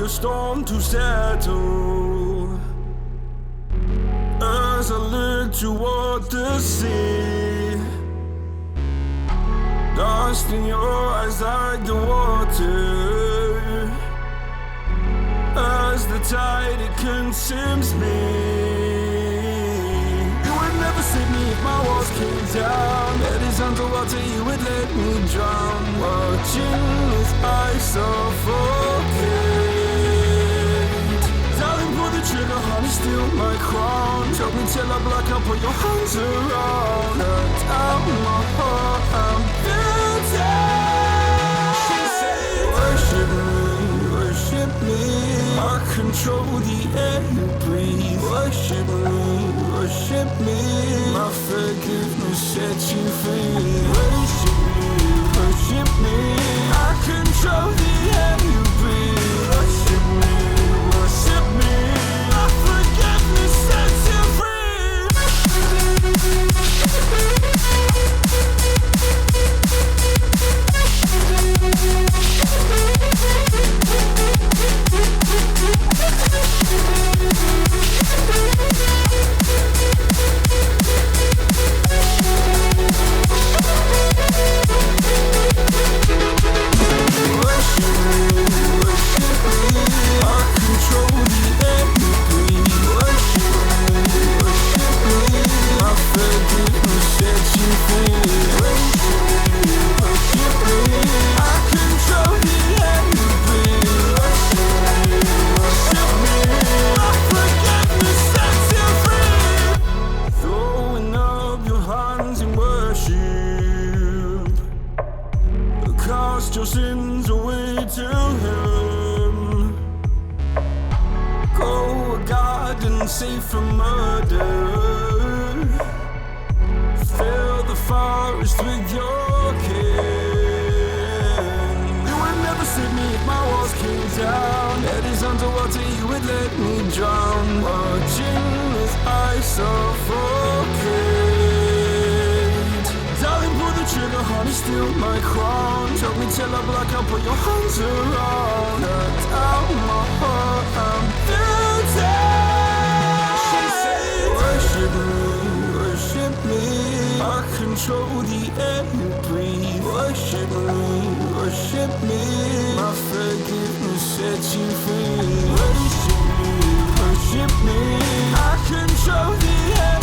storm to settle. As I look toward the sea, dust in your eyes like the water. As the tide, it consumes me. You would never save me if my walls came down. Head is underwater, you would let me drown. Watching as I suffocate. Darling, pull the trigger, honey, steal my crown. Choke me till I black out, put your hands around. Cut out my heart, I'm guilty. She said, worship me, worship me. I control the air you breathe. Worship me, worship me. My forgiveness sets you free. Worship me, worship me. I control the air you breathe. Worship me, worship me. My forgiveness sets you free. Cast your sins away to Him. Go a garden safe from murder. Fill the forest with your kin. You would never save me if my walls came down. Head is underwater, you would let me drown. Watching as I suffocate. Darling, pull the trigger, honey, steal my crown. Choke me till I black out, put your hands around. Cut out my heart, I'm guilty. She said, worship me, worship me. I control the air you breathe. Worship me, worship me. My forgiveness sets you free. Worship me, worship me. I control the air